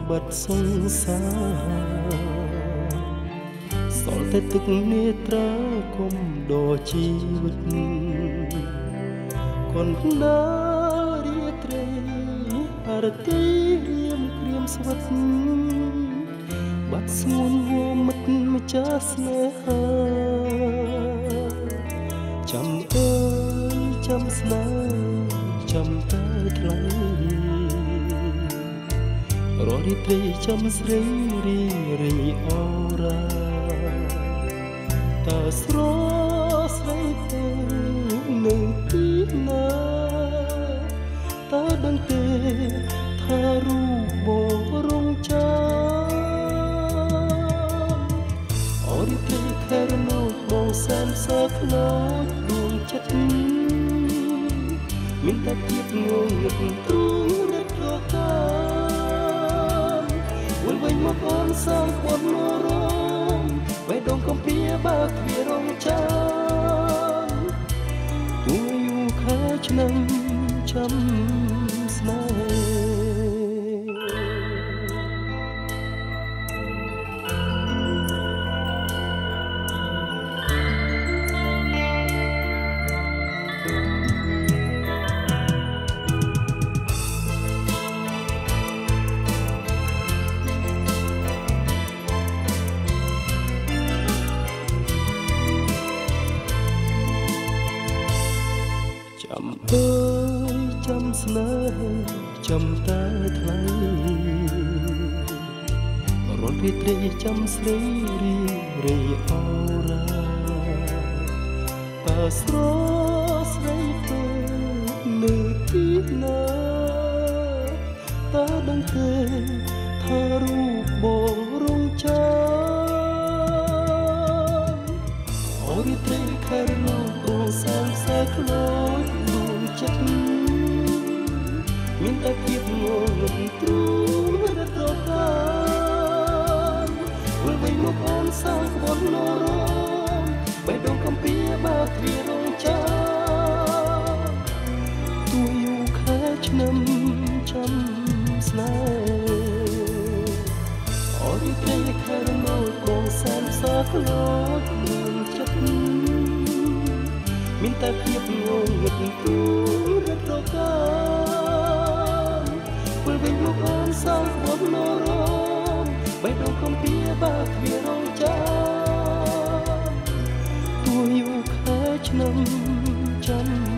បាត់សង្សារសល់តែទឹកនេត្រាគុំដល់ជីវិតកូនដារាត្រីអរទីរៀមក្រៀមស្វិតបាត់ស្ងួនវមិតម្ចាស់ស្នេហាចាំអើយចាំស្នេហ៍ចាំតែថ្លៃរស់រីត្រីចាំស្រីរីរីអូរាតើស្រស់ស្រីទៅនៅទីណាតើដឹងទេថារូបបងរងចាំអូរីត្រីខែរនោចបងសែនសើខ្លោចដួងចិត្តមានតែភាពងងឹតទ្រូងរត់រកាវិញវិញមកអូនសងควត់មករងបេះដូងកំពីបើគ្មានរងចាំទួយូរខែឆ្នាំចាំស្នេហ៍ចាំអើយចាំស្នេហ៍ចាំតែថ្លៃរត់រីត្រីចាំស្រីរីរីអូរាតើស្រស់ស្រីទៅនៅទីណាតើដឹងទេថារូបបងរងចាំអូរីត្រីខែរនោចបងសែនសើខ្លោចចិត្តមានតែភាពងងឹតទ្រូងរត់រកាវិញវិញមកអូនសាងក្បត់នរមបេះដូងកំពីបើគ្មានរងចាំទួយូរខែឆ្នាំចាំស្នេហ៍អូរីត្រីខែរនោចបងសែនសើខ្លោចមានចិត្តមានតែភាពងងឹតទ្រូងរត់រកាពេលវិញមកអូនសងក្បត់នរមបេះដូងកំពីបើគ្មានរងចាំទួយូរខែឆ្នាំចាំ